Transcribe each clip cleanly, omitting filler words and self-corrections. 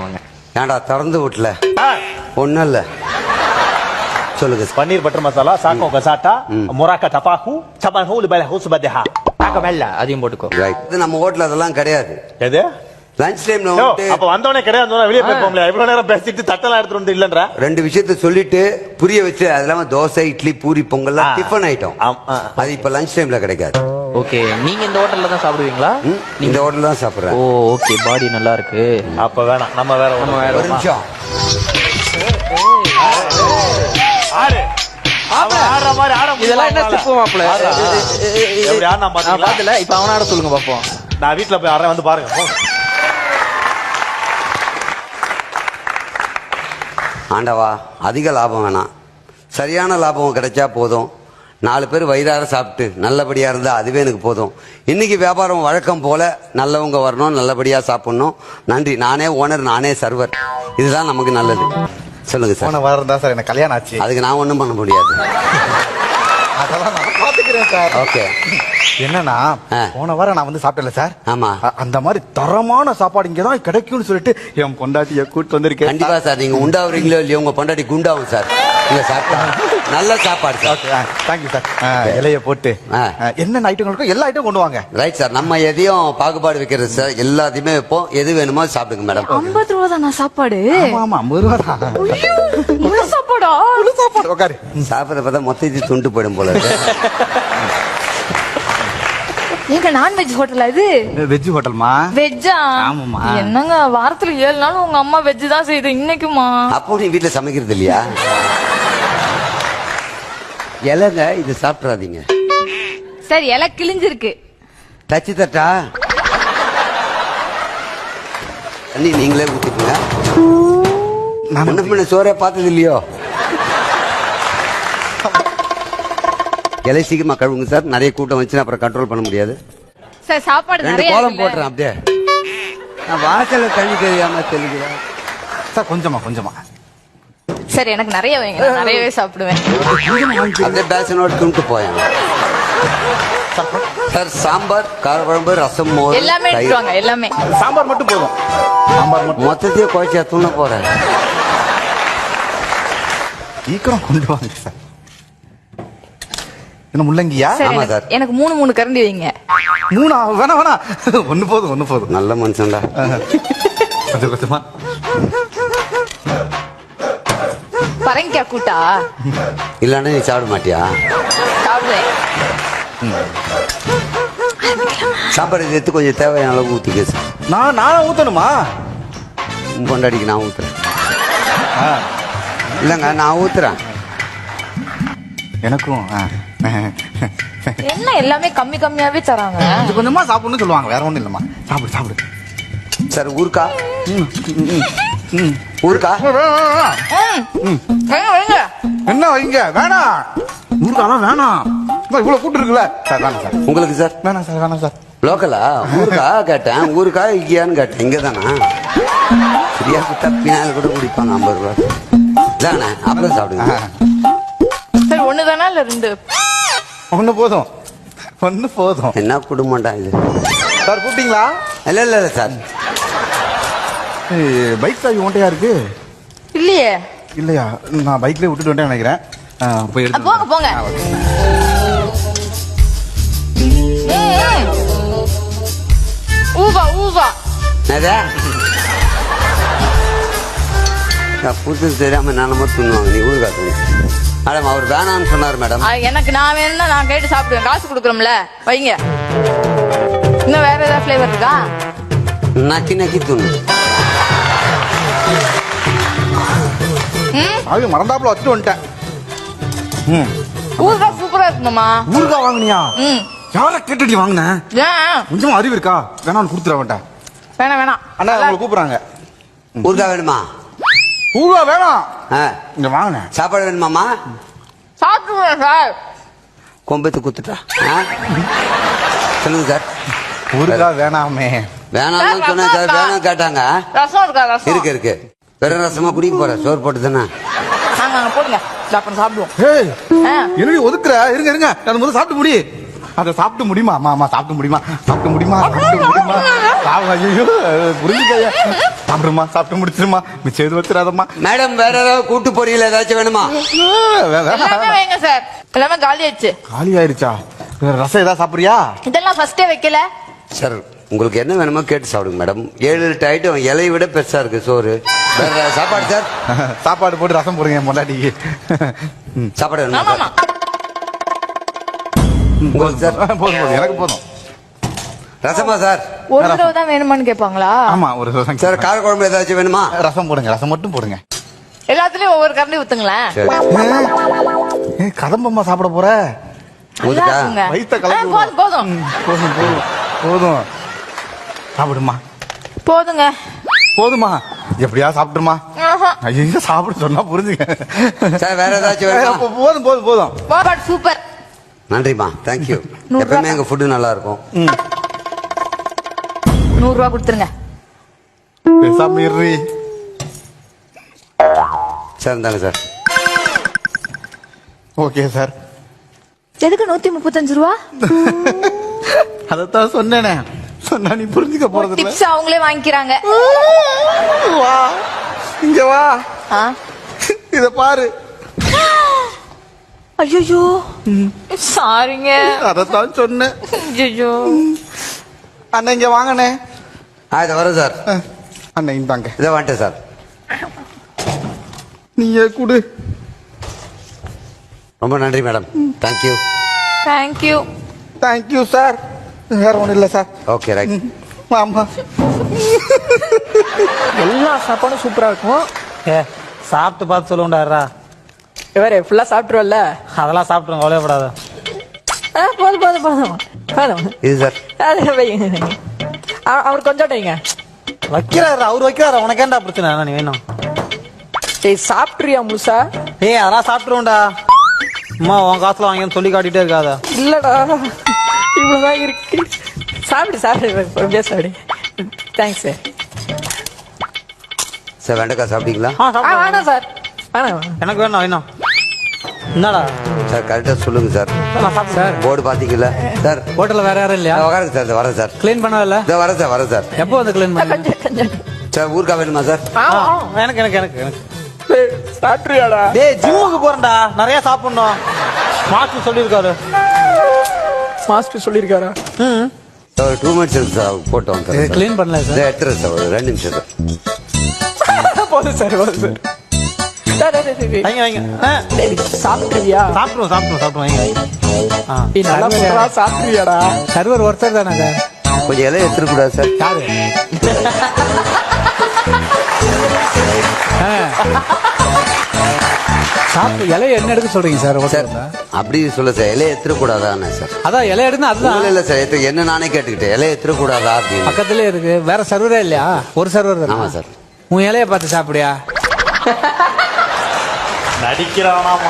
வாங்க. ஏன்டா திறந்து வீட்டுல ஒன்றும் இல்லை. சொல்லுங்க. பன்னீர் பட்டர் மசாலா சாக்கோ கசாட்டா மொராக்கா டபாஹு சபான் ஹூல் பல ஹூஸ் பதஹா தாக்க மேல அதையும் போட்டுக்கோ. இது நம்ம ஹோட்டல் அதெல்லாம் கிடையாது. எது லஞ்ச் டைம்ல அப்ப வந்தவனே கிடையாது, வெளியே போய் போங்களே. இவ்வளவு நேரம் பேசிட்டு தட்டெல்லாம் எடுத்துட்டு வந்து இல்லன்றா. ரெண்டு விஷயத்த சொல்லிட்டு புரிய வச்சு அது இல்லாம தோசை இட்லி பூரி பொங்கல் டிஃபன் ஐட்டம் அது இப்ப லஞ்ச் டைம்ல கிடைக்காது. ஓகே, நீங்க இந்த ஹோட்டல்ல தான் சாப்பிடுவீங்களா? இந்த ஹோட்டல்ல தான் சாப்பிடுறேன். ஓ ஓகே, பாடி நல்லா இருக்கு. அப்ப வேணாம், நம்ம வேற ஒரு நிமிஷம். இதெல்லாம் என்ன ஸ்டெப் மாப்ள? எப்படி ஆனா பாத்தீங்களா? பாத்தல, இப்ப அவன ஆட சொல்லுங்க பாப்போம். நான் வீட்ல போய் ஆறேன், வந்து பாருங்க. ஆண்டவா, அதிக லாபம் வேணாம், சரியான லாபம் கிடைச்சா போதும். 4 பேர் வயிறார சாப்பிட்டு நல்லபடியா இருந்தா அதுவே எனக்கு போதும். இன்னைக்கு வியாபாரம் வழக்கம் போல நல்லவங்க வரணும், நல்லபடியா சாப்பிடணும். நன்றி. நானே ஓனர், நானே சர்வர். இதுதான் நமக்கு நல்லது. சொல்லுங்க சார். போன வாரம் தான் சார் எனக்கு கல்யாணம் ஆச்சு. அதுக்கு நான் ஒன்றும் பண்ண முடியாது. அதெல்லாம் நான் பாத்துக்கிறேன் சார். ஓகே. என்னன்னா போன வாரம் நான் வந்து சாப்பிட்டேன்ல சார். ஆமா. அந்த மாதிரி தரமான சாப்பாடு இங்கதான் கிடைக்கும்னு சொல்லிட்டு என் பொண்டாட்டிய கூட்டு வந்திருக்கேன். கண்டிப்பா சார். நீங்க உண்டாவுறீங்களோ இல்லையோ உங்க பொண்டாட்டி குண்டாவும் சார். நீங்க சாப்பிட்டா நல்ல சாப்பாடு சார். Thank you sir. இலைய போட்டு என்னென்ன ஐட்டம் இருக்கோ எல்லா ஐட்டம் கொண்டு வாங்க. Right sir. நம்ம எதையும் பாகுபாடு வைக்கிறது சார். எல்லாத்தையுமே வைப்போம். எது வேணுமோ சாப்பிடுங்க மேடம். 50 ரூபா தானா சாப்பாடு? ஆமா 50 ரூபா தான். முழு சாப்பாடா? முழு சாப்பாடு. உட்காரு. சாப்பிட பார்த்தா மொத்தத்தை துண்டு போயிடும் போல. ஏங்க நான்வெஜ் ஹோட்டலா இது? வெஜ் ஹோட்டல்மா. வெஜ்ஜா? ஆமாமா. என்னங்க வாரத்துல 7 நாள் உங்க அம்மா வெஜ் தான் செய்யுது, இன்னைக்குமா? அப்போ நீ வீட்டுல சமைக்கிறது இல்லையா? இலைங்க இது சாப்பிடாதீங்க. சரி, இலை கிழிஞ்சிருக்கு. தச்சு தட்டா தண்ணி நீங்களே ஊத்திக்கங்க. நான் சோறே பார்த்தது இல்லையோ. இலை சீக்கிரமா கழுவுங்க சார். நிறைய கூட்டம் வச்சுன்னா அப்புறம் கண்ட்ரோல் பண்ண முடியாது. சார் சாப்பாடு 2 நிறைய கோலம் போட்டுறேன். அப்படியே நான் வாசல்ல தண்ணி தெரியாம தெளிக்கிறேன் சார். கொஞ்சமா. சரி, எனக்கு நிறைய வைங்க, நான் நிறையவே சாப்பிடுவேன். அப்படியே பேசனோட துண்டு போயேன் சார். சாம்பார், கார குழம்பு, ரசம், மோர் எல்லாமே எடுத்துவாங்க. எல்லாமே சாம்பார் மட்டும் போதும். சாம்பார் மட்டும் மொத்தத்தையே குறைச்சா தூண போறேன். சீக்கிரம் கொண்டு வாங்க சார். என்ன முள்ளங்கியா? ஆமா சார். எனக்கு 3 கரண்டி வைங்க. 3 வேணாம். ஒண்ணு போதும். நல்ல மனுஷன்டா. கொஞ்சமா. பரங்கிக்கா கூட்டா? இல்லன்னா நீ சாப்பிட மாட்டியா? சாப்பிடுவேன். சாப்பாடு எடுத்து கொஞ்சம் தேவையான அளவு ஊத்திக்க சார். நான் ஊத்தணுமா? பொண்டாடிக்கு நான் ஊத்துறேன். இல்லங்க நான் ஊத்துறேன். எனக்கும் என்ன எல்லாமே கம்மியாவே தராங்க. கொஞ்சமா சாப்பிடணும்னு சொல்லுவாங்க, வேற ஒண்ணும் இல்லம்மா. சாப்பிடு சார். ஊருக்கா ஊருக்கா என்ன வைங்க? வேணாம். ஊருக்காலாம் வேணாம். இவ்வளவு கூட்டு இருக்குல்ல சார். வேணாம் சார். உங்களுக்கு சார்? வேணாம் சார். லோக்கலா? ஊருக்கா கேட்டேன். ஊருக்கா இங்கேயான்னு கேட்டேன். இங்க தானா? சரியா சுத்தா பின்னால் கூட குடிப்பாங்க 50 ரூபா. இதானே? அப்புறம் சாப்பிடுங்க சார். 1 தானா இல்ல 2? 1 போதும். என்ன குடும்பம்டா இது சார். கூப்பிட்டீங்களா? இல்ல சார். பைக் சாவி ஓட்டையா இருக்கு. இல்லையே. இல்லையா? நான் பைக்லயே விட்டுட்டு வந்துட்டேன் நினைக்கிறேன். போய் எடுத்து போங்க. ஊவா புதுசு தெரியாம நானமா துண்ணுவாங்க. நீ ஊருக்கா துணி மேடம். அவர் வேணான்னு சொன்னார் மேடம். எனக்கு நான் வேணும்னா நான் கேட்டு சாப்பிடுவேன். காசு கொடுக்குறோம்ல, வைங்க. இன்னும் வேற ஏதாவது ஃபிளேவர் இருக்கா? நக்கி துண்ணு. மறந்தாப்புல வச்சுட்டு வந்துட்டேன். ஊறுகாய் சூப்பரா இருக்குமாமா. ஊறுகாய் வாங்கினியா? யார கேட்டுடி வாங்கின? கொஞ்சம் அறிவு இருக்கா? வேணாம் கொடுத்துட வேண்டாம். வேணாம். அண்ணா உங்களை கூப்பிடுறாங்க. ஊறுகாய் வேணுமா? ஊறுகாய் வேணாம். இங்க வாங்கின. சாப்பாடு வேணுமாமா? சாப்பிடுவேன் சார். கொம்பத்து குத்துட்டா. சொல்லுங்க சார். ஊறுகாய் வேணாமே. வேணாம்னு சொன்னேன் சார். வேணாம் கேட்டாங்க. ரசம் இருக்கா? ரசம் இருக்கு. வெறும் ரசமா குடிக்க போற? சோறு போட்டு தானே போடுங்க. அப்புறம் சாப்பிடுவோம். என்னடி ஒதுக்குற? இருங்க. அது முதல்ல சாப்பிட்டு முடி. அதை சாப்பிட்டு முடியுமா அம்மா சாப்பிட்டு முடியுமா ஐயோ புரிஞ்சுக்கையா சாப்பிட்டு முடிச்சிருமா மிச்சம் எது வச்சிடாதம்மா. மேடம் வேற ஏதாவது கூட்டு பொரியல் ஏதாச்சும் வேணுமா? எல்லாமே வைங்க சார், எல்லாமே காலி ஆயிடுச்சு. காலி ஆயிருச்சா? வேற ரசம் ஏதாவது சாப்பிடுறியா? இதெல்லாம் ஃபர்ஸ்டே வைக்கல சார் உங்களுக்கு என்ன வேணுமோ கேட்டு சாப்பிடுங்க மேடம். 7 ஐட்டம், இலையை விட பெருசா இருக்கு சோறு. வேற சாப்பாடு சார்? சாப்பாடு போட்டு ரசம் போடுங்க பொண்டாட்டிக்கு. சாப்பாடு வேணுமா ஆமா சார்? உங்களுக்கு சார்? போதும் எனக்கு போதும். ரசமா சார்? ஒரு தடவை தான் வேணுமான்னு கேட்பாங்களா? ஆமா ஒரு ரசம் சார் கார குழம்பு ஏதாச்சும் வேணுமா? ரசம் போடுங்க, ரசம் மட்டும் போடுங்க. எல்லாத்துலயும் ஒவ்வொரு கரண்டி ஊத்துங்களேன். சரி. கதம்பம்மா சாப்பிட போற? ஊத்துட்டா? நல்லாருக்குங்க. வயித்த கலக்கி போதும் போதும் போதும் போதும் போதும். சாப்பிடுமா? போதுங்க. போதுமா? எப்படியா சாப்பிட்டுமா? ஆஹா. ஐயோ சாப்பிட சொன்னா புரிஞ்சுங்க. சார் வேற ஏதாச்சும் வேணுமா? போதும் போதும் போதும். சாப்பாடு சூப்பர். நன்றிம்மா, தேங்க்யூ. எப்பவுமே எங்க ஃபுட்டு நல்லா இருக்கும். 100 ரூபா கொடுத்துருங்க. பேசாம இருறி. சார் இந்தாங்க சார். Okay sir. எதுக்கு 135 ரூபா? அதத்தான் சொன்னேனே, சொன்னா நீ புரிஞ்சுக்க போறது இல்ல. டிப்ஸ் அவங்களே வாங்கிக்கிறாங்க. வா இங்க வா, ஆ? இத பாரு. ஐயோ சாரிங்க. அதத்தான் சொன்னேன். ஐயோ அண்ணன் இங்க வாங்கண்ணே. இதை வரேன் சார். அண்ணன் இந்தாங்க. இதை வந்துட்டேன் சார். நீங்க குடு. ரொம்ப நன்றி madam. Thank you. Thank you. Thank you sir. வேற ஒண்ணும் இல்ல சார். Okay right. ஆமா எல்லா சாப்பாடும் சூப்பரா இருக்கும். சாப்பிட்டு பார்த்து சொல்லுண்டாரா? வேற ஃபுல்லா சாப்பிட்டுருவல்ல? அதெல்லாம் சாப்பிட்டுருங்க, கவலைப்படாத. போதும் போதும் போதும் போதும். இது சார். அது வைங்க. அவர் கொஞ்சம் வைங்க. வைக்கிறாரு, அவர் வைக்கிறாரு. உனக்கு ஏன்டா பிரச்சனை? நீ வேணும். ஏய் சாப்பிட்றியா முழுசா? ஏய் அதெல்லாம் சாப்பிட்டுருவோம்டா. அம்மா உன் காசுல வாங்கன்னு சொல்லி காட்டிட்டே இருக்காத. இல்லடா இவ்வளவுதான் இருக்கு. சாப்பிடு சாப்பிடு சாப்பிடு. Thanks sir. சார் வெண்டைக்காய் சாப்பிட்டீங்களா? வேணாம் சார், வேணாம். எனக்கு வேணும் வேணும். என்னடா சார் கரெக்டாக சொல்லுங்க சார். நான் சாப்பிட்டு சார். போர்டு பார்த்தீங்களா சார்? ஹோட்டலில் வேற யாரும் இல்லையா? உட்காருங்க சார். வரேன் சார். க்ளீன் பண்ணவே இல்லை? இதோ வரேன் சார். வரேன் சார். எப்போ வந்து க்ளீன் பண்ண? சார் ஊருக்கா வேணுமா சார்? எனக்கு எனக்கு எனக்கு எனக்கு சாப்பிட்றியாடா? டேய் ஜிம்முக்கு போறேன்டா, நிறைய சாப்பிடணும். மாஸ்டர் சொல்லியிருக்காரு. மாஸ்டர் சொல்லியிருக்காரா? சார் 2 மினிட்ஸ் சார் போட்டு வந்து க்ளீன் பண்ணல சார். எடுத்துறேன் சார். ஒரு 2 நிமிஷம் சார். போதும் சார் போதும் சார். வைங்க வைங்க. சாப்பிட்றியா? சாப்பிடுவோம் சாப்பிடுவோம் சாப்பிடுவோம். நல்லா சாப்பிட்றியாடா? சர்வர் ஒருத்தர் தானே சார். கொஞ்சம் இலையை எடுத்துக்கூடாது சார். யாரு? சாப்பிட்டு இலைய என்ன எடுக்க சொல்றீங்க சார்? சார் அப்படி சொல்ல சார். இலையை எடுத்துக்கூடாதானே சார்? அதான் இலைய எடுத்து அதுதான் இல்லை சார். என்ன நானே கேட்டுக்கிட்டேன். இலையை எடுத்துக்கூடாதா அப்படின்னு. பக்கத்துலயே இருக்கு. வேற சர்வரே இல்லையா? ஒரு சர்வர் தான். ஆமா சார். உன் இலைய பார்த்து சாப்பிடியா? நடிக்கிறானாமா.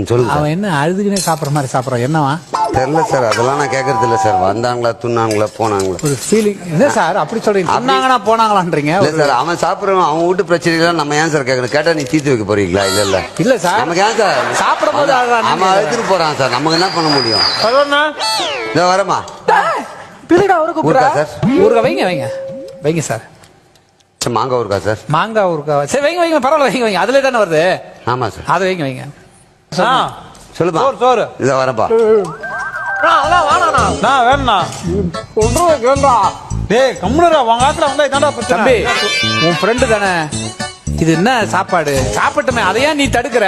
சொல்லுங்க. அவன் என்ன அழுதுக்குனே சாப்பிட்ற மாதிரி சாப்பிட்றான்? என்னவா தெரியல சார். அதெல்லாம் நான் கேட்கறது இல்லை சார். வந்தாங்களா, துண்ணாங்களா, போனாங்களா? ஒரு ஃபீலிங். என்ன சார் அப்படி சொல்றீங்க? சொன்னாங்கன்னா போனாங்களான்றீங்க? இல்ல சார், அவன் சாப்பிடுறவன் அவன் வீட்டு பிரச்சனைலாம் நம்ம ஏன் சார் கேட்கணும்? கேட்டா நீ தீர்த்து வைக்க போறீங்களா? இல்ல இல்ல இல்ல சார். நமக்கு ஏன் சார் சாப்பிடும் போது அவன் அழுத்துட்டு போறான் சார். நமக்கு என்ன பண்ண முடியும்? இதோ வரமா. பிள்ளைடா அவருக்கு ஊருக்கா சார்? ஊருக்கா வைங்க வைங்க வைங்க சார். சார் மாங்காய் ஊருக்கா சார்? மாங்காய் ஊருக்கா? சரி வைங்க வைங்க, பரவாயில்ல வைங்க வைங்க. அதுல தானே வருது. ஆமா சார். அதை வைங்க வைங்க. சொல்லுப்பா. சோறு இதோ வரப்பா. தம்பி உன் ஃப்ரெண்டு தானே, இது என்ன சாப்பாடு? சாப்பிட்டுமே அதையா நீ தடுக்கிற?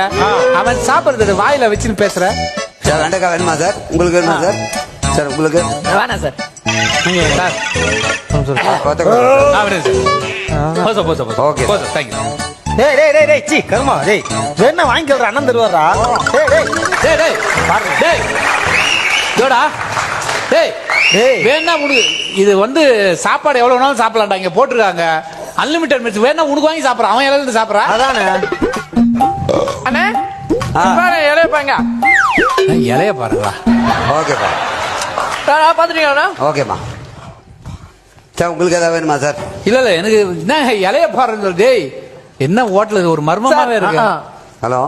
அவன் சாப்பிடுறது வாயில வச்சுன்னு பேசுற. சார் வெண்டைக்காய் வேணுமா சார்? உங்களுக்கு வேணுமா சார்? சார் உங்களுக்கு வேணாம் சார். சார் ஓகே டேய் டேய் டேய் டேய் சீ கர்மா டேய் வேணா வாங்கிக்கறா அண்ணன் தருவாரா? டேய் டேய் டேய் டேய் பாரு டேய் டோடா டேய் டேய் வேணா உனக்கு இது வந்து சாப்பாடு எவ்வளவு வேணாலும் சாப்பிடலாம்டா. இங்க போட்டுருக்காங்க அன்லிமிட்டட் மிட்ஸ். வேணா உனக்கு வாங்கி சாப்பிடுற. அவன் இலையில சாப்பிடுறா. அதானே அண்ணே பாரு இலைய பாருங்க. இலைய பாருங்களா? ஓகேப்பா. பாத்துட்டீங்களா? ஓகேப்பா. சார் உங்களுக்கு ஏதாவது வேணுமா சார்? இல்ல இல்ல எனக்கு என்ன இலைய பாருங்க. டேய் என்ன ஹோட்டலுக்கு ஒரு மர்மமாவே இருக்கு. Hello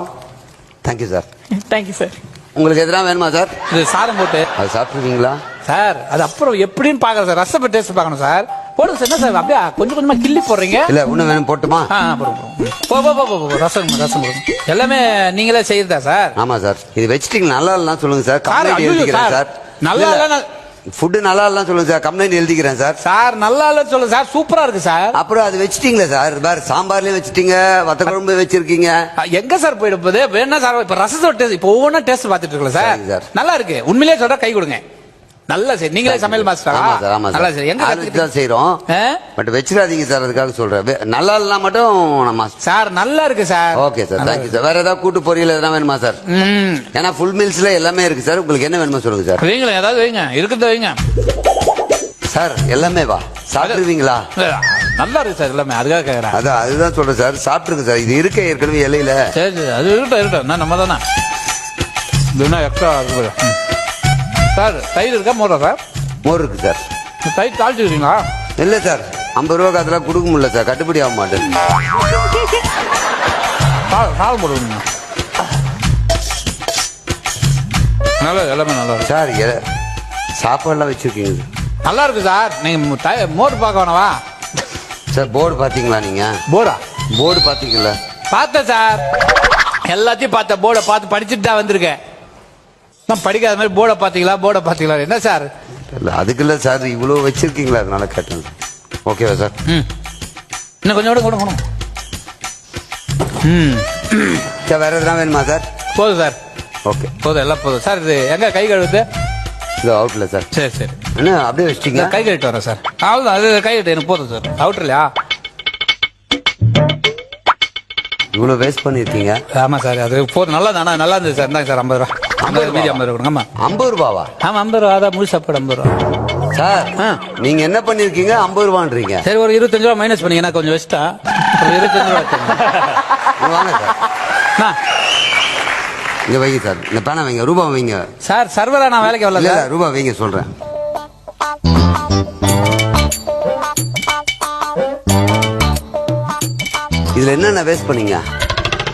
thank you sir. Thank you sir. உங்களுக்கு எதனா வேணுமா சார்? இது சாதம் போட்டு அது சாப்பிட்டுருக்கீங்களா? சார் அது அப்புறம் எப்படின்னு பாக்குறேன் சார். ரசப்பை டேஸ்ட் பார்க்கணும் சார். போடுங்க சார். என்ன சார் அப்படியே கொஞ்சம் கொஞ்சமா கிள்ளி போடுறீங்க? இல்ல இன்னும் வேணும் போட்டுமா? போ ரசம் போடுங்க. எல்லாமே நீங்களே செய்யறதா சார்? ஆமா சார். இது வச்சிட்டீங்க நல்லா இல்லைன்னா சொல்லுங்க சார். கம்ப்ளைண்ட் எழுதிக்கிறேன் சார். நல்லா இல்ல ஃபுட்டு நல்லா இல்லைன்னா சொல்லுங்க சார். கம்ப்ளைண்ட் எழுதிக்கிறேன் சார். சார் நல்லா இல்ல சொல்லுங்க சார். சூப்பரா இருக்கு சார். அப்புறம் அது வச்சிட்டீங்களா சார்? வேற சாம்பார்லயே வச்சிட்டீங்க, வத்த குழம்பு வச்சிருக்கீங்க. எங்க சார் போயிட போகுது? வேணா சார் இப்ப ரசத்தோட டேஸ்ட் இப்ப ஒவ்வொன்றா டேஸ்ட் பார்த்துட்டு இருக்கல சார். சரி சார். நல்லா இருக்கு. உண்மையிலேயே சொல்ற கை கொடுங்க. நல்லா சரி. நீங்களே சமையல் மாஸ்டரா? ஆமா சார், ஆமா நல்லா சார். சரி. எங்க தான் செய்றோம். பட் வெச்சிராதீங்க சார், அதுக்காக சொல்றேன். நல்லா இல்லனா மட்டும் நம்ம சார் நல்லா இருக்கு sir. Okay sir, thank you sir. வேற ஏதாவது கூட்டு பொரியல் எதனா வேணுமா சார்? ஏன்னா ஃபுல் மீல்ஸ்ல எல்லாமே இருக்கு சார். உங்களுக்கு என்ன வேணுமோ சொல்லுங்க சார். வைங்களேன், ஏதாவது வைங்க. இருக்கிறத வைங்க சார். எல்லாமே வா சாப்பிடுவீங்களா? நல்லா இருக்கு சார் எல்லாமே. அதுக்காக கேக்குறேன். அதுதான் சொல்றேன் சார். சாப்பிட்டுருங்க சார். இது இருக்க ஏற்கனவே இலையில. சரி சரி, அது இருக்கட்டும். நம்ம தானே இதுனா எக்ஸ்ட்ரா இருக்கு சார். தயிர் இருக்கா மோரா சார்? மோர் இருக்கு சார். தயிர் தாளிச்சுக்கிறீங்களா? இல்ல சார், 50 ரூபாய்க்கு அதெல்லாம் கொடுக்க முடியல சார். கட்டுப்படி ஆக மாட்டேன். சால் போடுவீங்க. நல்லா எல்லாமே நல்லா இருக்கு சார். சாப்பாடுலாம் வச்சிருக்கீங்க நல்லா இருக்கு சார். நீங்க மோர் பார்க்க வேணவா சார்? போர்டு பாத்தீங்களா நீங்க? போரா? போர்டு பாத்தீங்களா? பார்த்தேன் சார். எல்லாத்தையும் பார்த்தேன். போர்டை பார்த்து படிச்சுட்டு தான் வந்திருக்கேன். நான் படிக்காத மாதிரி போர்டை பாத்தீங்களா என்ன சார்? இல்ல அதுக்கு இல்ல சார், இவ்வளவு வச்சிருக்கீங்களா அதனால கேட்டேன். ஓகேவா சார்? இன்னும் கொஞ்சம் கூட சார் வேற எதுனா வேணுமா சார்? போதும் சார். ஓகே போதும், எல்லாம் போதும் சார். இது எங்க கை கழுவுது? இது அவுட்ல சார். சரி சரி. என்ன அப்படியே வச்சிட்டீங்க? கை கழுவிட்டு வரேன் சார். அவ்வளோதான், அது கை கழுவிட்டு எனக்கு போதும் சார். அவுட்லையா? இவ்வளவு வேஸ்ட் பண்ணிருக்கீங்க. ஆமா சார், அது போதும். நல்லா தானே? நல்லா இருந்தது சார். இந்தாங்க சார் 50 ரூபா. 50 மீதி 50 ரூபா கொடுங்க. ஆமா 50 ரூபாவா? ஆமா 50 ரூபா. அதான் முழு சாப்பாடு 50 ரூபா சார். நீங்க என்ன பண்ணிருக்கீங்க? 50 ரூபான்றீங்க. சரி, ஒரு 25 ரூபா மைனஸ் பண்ணீங்கன்னா கொஞ்சம் வச்சுட்டா ஒரு 25 ரூபா வாங்க சார். இங்க வைங்க சார். இந்த பேனா வைங்க. ரூபா வைங்க சார். சர்வரா நான் வேலைக்கு வரல சார். ரூபா வைங்க சொல்றேன். இதுல என்னென்ன வேஸ்ட் பண்ணீங்க?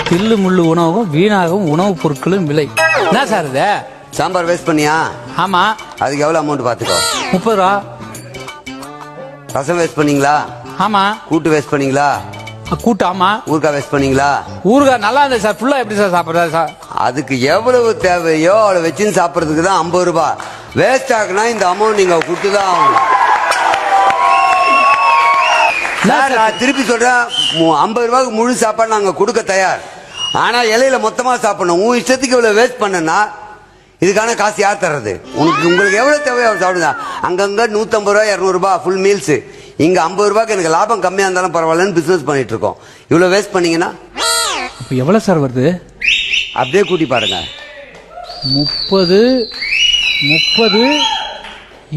தில்லு முள்ளு உணவும் வீணாகவும் உணவுப் பொருட்களும் விலை. என்ன சார் இது? சாம்பார் வேஸ்ட் பண்ணியா? ஆமா. அதுக்கு எவ்வளவு அமௌண்ட் பாத்துக்கோ. 30 ரூபா. ரசம் வேஸ்ட் பண்ணீங்களா? ஆமா. கூட்டு வேஸ்ட் பண்ணீங்களா? கூட்டு. ஆமா. ஊறுகாய் வேஸ்ட் பண்ணீங்களா? ஊறுகாய் நல்லா இருந்தது சார். ஃபுல்லா எப்படி சார் சாப்பிடுறது சார்? அதுக்கு எவ்வளவு தேவையோ அவ்வளவு வச்சுன்னு சாப்பிடுறதுக்கு தான் 50 ரூபாய். வேஸ்ட் ஆகுனா இந்த அமௌண்ட் நீங்க கொடுத்துதான் ஆகணும். நான் திருப்பி சொல்றேன், 50 ரூபாய்க்கு முழு சாப்பாடு நாங்க கொடுக்க தயார். ஆனா இலையில மொத்தமா சாப்பிடணும். உன் இஷ்டத்துக்கு இவ்வளவு வேஸ்ட் பண்ணனா இதுக்கான காசு யார் தர்றது? உங்களுக்கு எவ்வளவு தேவையோ சாப்பிடுங்க. அங்கங்க 150 ரூபாய் 200 ரூபாய் ஃபுல் மீல்ஸ். இங்க 50 ரூபாய்க்கு எனக்கு லாபம் கம்மியா இருந்தாலும் பரவாயில்லன்னு பிசினஸ் பண்ணிட்டு இருக்கோம். இவ்வளவு வேஸ்ட் பண்ணீங்கன்னா எவ்வளவு சார் வருது? அப்படியே கூட்டி பாருங்க. 30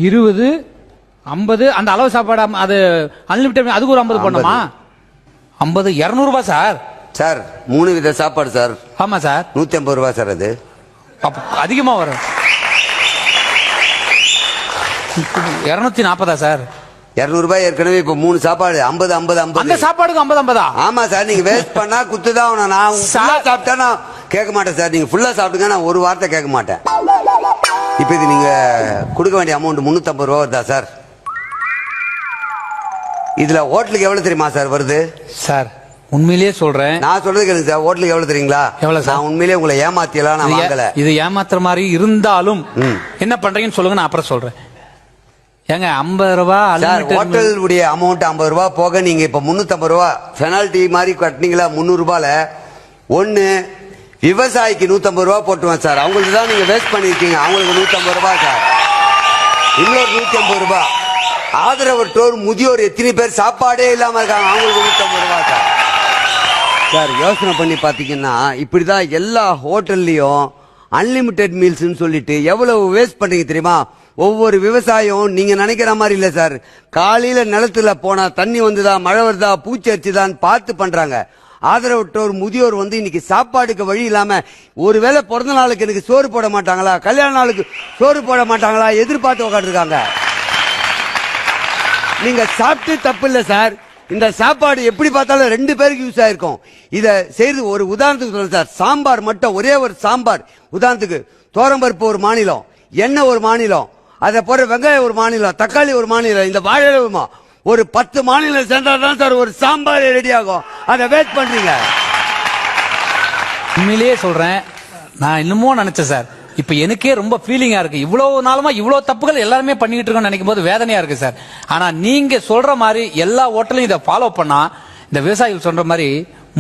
20 50. அந்த அளவு சாப்பாடு அது அன்லிமிட்டட். அதுக்கு ஒரு 50 பண்ணுமா? 50 200 ரூபாய் சார். சார் 3 வித சாப்பாடு சார். ஆமா சார். 150 ரூபாய் சார். அது அதிகமா வரும். 240 சார். 200 ரூபாய் ஏற்கனவே. இப்ப 3 சாப்பாடு 50 50 50. அந்த சாப்பாடுக்கு 50 50. ஆமா சார். நீங்க வேஸ்ட் பண்ணா குத்துதான். நான் சாப்பிட்டா நான் கேட்க மாட்டேன் சார். நீங்க ஃபுல்லா சாப்பிடுங்க, நான் ஒரு வார்த்தை கேட்க மாட்டேன். இப்ப இது நீங்க கொடுக்க வேண்டிய அமௌண்ட் 350 ரூபா வருதா சார்? இதுல ஹோட்டலுக்கு எவ்வளவு தெரியுமா சார் வருது? சார் உண்மையிலேயே சொல்றேன். நான் சொல்றது கேளுங்க சார். ஹோட்டலுக்கு எவ்வளவு தெரியுங்களா? எவ்வளவு சார்? நான் உண்மையிலேயே உங்களை ஏமாத்தியலாம் நான் வாங்கல. இது ஏமாத்துற மாதிரி இருந்தாலும் என்ன பண்றீங்கன்னு சொல்லுங்க, நான் அப்புறம் சொல்றேன். ஏங்க 50 ரூபா ஹோட்டல் உடைய அமௌண்ட் 50 ரூபா போக நீங்க இப்ப 350 ரூபா பெனால்டி மாதிரி கட்டினீங்களா? 300 ரூபால ஒண்ணு விவசாயிக்கு 150 ரூபா போட்டுவேன் சார். அவங்களுக்கு தான் நீங்க வேஸ்ட் பண்ணிருக்கீங்க. அவங்களுக்கு 150 ரூபாய் சார். இன்னொரு 150 ரூபாய் ஆதரவற்றோர் முதியோர் எத்தனை பேர் சாப்பாடே இல்லாம இருக்காங்க, அவங்களுக்கு 150 ரூபாய் சார். சார் யோசனை பண்ணி பாத்தீங்கன்னா இப்படிதான் எல்லா ஹோட்டல்லையும் அன்லிமிட்டெட் மீல்ஸ் சொல்லிட்டு எவ்வளவு வேஸ்ட் பண்றீங்க தெரியுமா? ஒவ்வொரு விவசாயம் நீங்க நினைக்கிற மாதிரி இல்ல சார். காலையில நிலத்துல போனா தண்ணி வந்துதா, மழை வருதா, பூச்சி அரிச்சுதான் பார்த்து பண்றாங்க. ஆதரவற்றோர் முதியோர் இன்னைக்கு சாப்பாடுக்கு வழி இல்லாம ஒருவேளை பிறந்த நாளுக்கு எனக்கு சோறு போட மாட்டாங்களா, கல்யாண நாளுக்கு சோறு போட மாட்டாங்களா எதிர்பார்த்து உட்காந்துருக்காங்க. நீங்க சாப்பிட்டு தப்பு இல்ல சார். இந்த சாப்பாடு எப்படி பார்த்தாலும் 2 பேருக்கு யூஸ் ஆயிருக்கும். இத செய்து ஒரு உதாரணத்துக்கு சொல்றேன் சார். சாம்பார் மட்டும், ஒரே ஒரு சாம்பார் உதாரணத்துக்கு தோரம்பருப்பு ஒரு மாநிலம், எண்ணெய் ஒரு மாநிலம், அதை போற வெங்காயம் ஒரு மாநிலம், தக்காளி ஒரு மாநிலம், இந்த வாழைமா ஒரு 10 மாநிலம் சேர்ந்தா தான் சார் ஒரு சாம்பார் ரெடி ஆகும். அதை வேஸ்ட் பண்றீங்க. உண்மையிலேயே சொல்றேன், நான் இன்னமும் நினைச்சேன் சார். இப்ப எனக்கே ரொம்ப ஃபீலிங்கா இருக்கு. இவ்வளவு நாளுமா இவ்வளவு தப்புகள் எல்லாருமே பண்ணிட்டு இருக்கோம்னு நினைக்கும் போது வேதனையா இருக்கு சார். ஆனா நீங்க சொல்ற மாதிரி எல்லா ஹோட்டலையும் இதை ஃபாலோ பண்ணா, இந்த விவசாயிகள் சொல்ற மாதிரி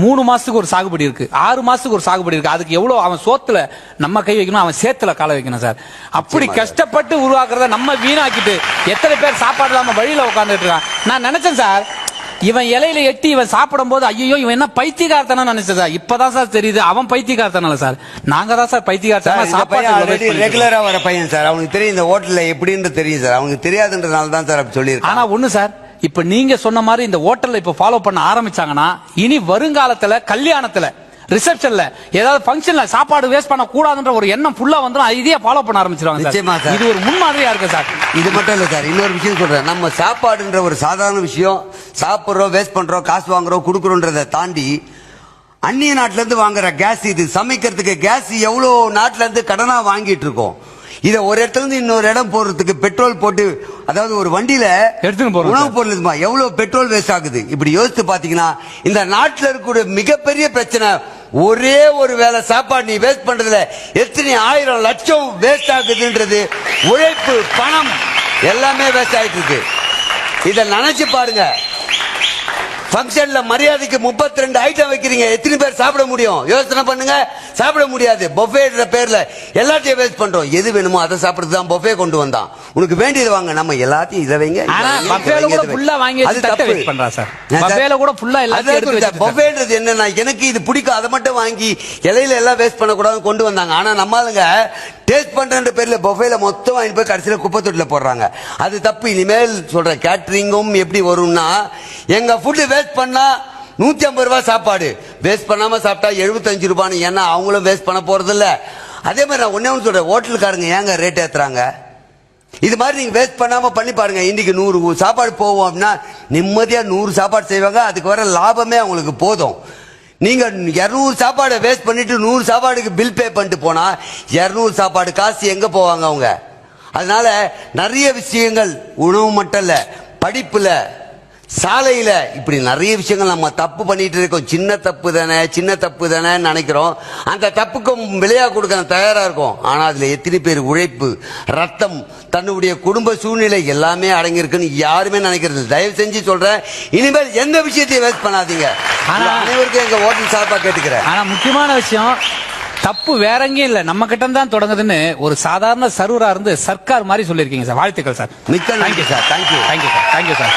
3 மாசத்துக்கு ஒரு சாகுபடி இருக்கு, 6 மாசத்துக்கு ஒரு சாகுபடி இருக்கு. அதுக்கு எவ்வளவு அவன் சோத்துல நம்ம கை வைக்கணும், அவன் சேத்துல கால வைக்கணும் சார். அப்படி கஷ்டப்பட்டு உருவாக்குறத நம்ம வீணாக்கிட்டு எத்தனை பேர் சாப்பாடு இல்லாம வழியில உட்காந்துட்டு இருக்கான். நான் நினைச்சேன் சார், இவன் இலையில எட்டி இவன் சாப்பிடும் போது ஐயோ இவன் என்ன பைத்தியக்காரத்தனா நினைச்சேன் சார். இப்பதான் சார் தெரியுது அவன் பைத்தியக்காரத்தனால சார். நாங்க தான் சார் பைத்தியக்காரத்தனா. சாப்பாடு ரெகுலரா வர பையன் சார். அவனுக்கு தெரியும் இந்த ஹோட்டல்ல எப்படின்னு தெரியும் சார். அவனுக்கு தெரியாதுன்றதுனால தான் சார் அப்படி சொல்லியிருக்கான். ஆனா ஒண்ணு சார், இப்ப நீங்க சொன்ன மாதிரி இந்த ஹோட்டல்ல இப்ப ஃபாலோ பண்ண ஆரம்பிச்சாங்கன்னா, இனி வருங்காலத்துல கல்யாணத்துல ரிசப்ஷன்ல ஏதாவது ஃபங்க்ஷன்ல சாப்பாடு வேஸ்ட் பண்ண கூடாதுன்ற ஒரு எண்ணம் ஃபுல்லா வந்துரும். இதே ஃபாலோ பண்ண ஆரம்பிச்சிருவாங்க சார். இது ஒரு முன்மாதிரியா இருக்கு சார். இது மட்டும் இல்ல சார், இன்னொரு விஷயம் சொல்றேன். நம்ம சாப்பாடுன்ற ஒரு சாதாரண விஷயம், சாப்பிடுறோம், வேஸ்ட் பண்றோம், காசு வாங்குறோம், கொடுக்குறோன்றதை தாண்டி அந்நிய நாட்டுல இருந்து வாங்குற கேஸ், இது சமைக்கிறதுக்கு கேஸ் எவ்வளவு நாட்டுல இருந்து கடனா வாங்கிட்டு இருக்கோம். இத ஒரு இடத்துல இருந்து இன்னொரு இடம் போறதுக்கு பெட்ரோல் போட்டு, அதாவது ஒரு வண்டியில எடுத்துன்னு போறோம் உணவு பொருள் எவ்வளவு பெட்ரோல் வேஸ்ட் ஆகுது. இப்படி யோசித்து பாத்தீங்கன்னா இந்த நாட்டுல இருக்கக்கூடிய மிகப்பெரிய பிரச்சனை, ஒரே ஒரு வேளை சாப்பாடு நீ வேஸ்ட் பண்றதுல எத்தனை 1000 லட்சம் வேஸ்ட் ஆகுதுன்றது. உழைப்பு, பணம் எல்லாமே வேஸ்ட் ஆயிட்டு இருக்கு. இத நினைச்சு பாருங்க. ஃபங்க்ஷன்ல மரியாதைக்கு 32 ஐட்டம் வைக்கிறீங்க, எத்தனை பேர் சாப்பிட முடியும்? யோசனை பண்ணுங்க. சாப்பிட முடியாது. பொஃபேன்ற பேர்ல எல்லாத்தையும் வேஸ்ட் பண்றோம். எது வேணுமோ அதை சாப்பிடுறது தான் பொஃபே கொண்டு வந்தான். உனக்கு வேண்டியது வாங்க, நம்ம எல்லாத்தையும் இதை வைங்க. பொஃபேன்றது என்னன்னா, எனக்கு இது பிடிக்கும் அதை மட்டும் வாங்கி இலையில எல்லாம் வேஸ்ட் பண்ணக்கூடாதுன்னு கொண்டு வந்தாங்க. ஆனா நம்ம ஆளுங்க டேஸ்ட் பண்ற பேர்ல பொஃபேல மொத்தம் வாங்கி போய் கடைசியில குப்பை தொட்டில போடுறாங்க. அது தப்பு. இனிமேல் சொல்ற கேட்டரிங்கும் எப்படி வரும்னா, எங்க ஃபுட்டு வேஸ்ட் பண்ணா 150 ரூபாய் சாப்பாடு, வேஸ்ட் பண்ணாம சாப்பிட்டா 75 ரூபான்னு. ஏன்னா அவங்களும் வேஸ்ட் பண்ண போறது இல்ல. அதே மாதிரி நான் ஒன்னே ஒன்று சொல்றேன், ஹோட்டலுக்காரங்க ஏங்க ரேட் ஏத்துறாங்க? இது மாதிரி நீங்க வேஸ்ட் பண்ணாம பண்ணி பாருங்க. இன்னைக்கு 100 சாப்பாடு போவோம் அப்படின்னா நிம்மதியா 100 சாப்பாடு செய்வாங்க. அதுக்கு வர லாபமே அவங்களுக்கு போதும். நீங்க 200 சாப்பாடு வேஸ்ட் பண்ணிட்டு 100 சாப்பாடுக்கு பில் பே பண்ணிட்டு போனா 200 சாப்பாடு காசு எங்க போவாங்க அவங்க? அதனால நிறைய விஷயங்கள், உணவு மட்டும் இல்ல, படிப்புல, சாலையில, இப்படி நிறைய விஷயங்கள் நம்ம தப்பு பண்ணிட்டு இருக்கோம். சின்ன தப்பு தானே நினைக்கிறோம். அந்த தப்புக்கும் விலையா கொடுக்க தயாரா இருக்கும். ஆனா அதுல எத்தனை பேர் உழைப்பு, ரத்தம், தன்னுடைய குடும்ப சூழ்நிலை எல்லாமே அடங்கியிருக்குன்னு யாருமே நினைக்கிறது. தயவு செஞ்சு சொல்றேன், இனிமேல் எந்த விஷயத்தையும் வேஸ்ட் பண்ணாதீங்க. அனைவருக்கும் எங்க ஹோட்டல் சார்பா கேட்டுக்கிறேன். ஆனா முக்கியமான விஷயம், தப்பு வேற எங்கேயும் இல்ல, நம்ம கிட்ட தான் தொடங்குதுன்னு ஒரு சாதாரண சர்வரா இருந்து சர்க்கார் மாதிரி சொல்லியிருக்கீங்க சார். வாழ்த்துக்கள் சார். மிக்க நன்றி sir. Thank you. Thank you sir. Thank you sir.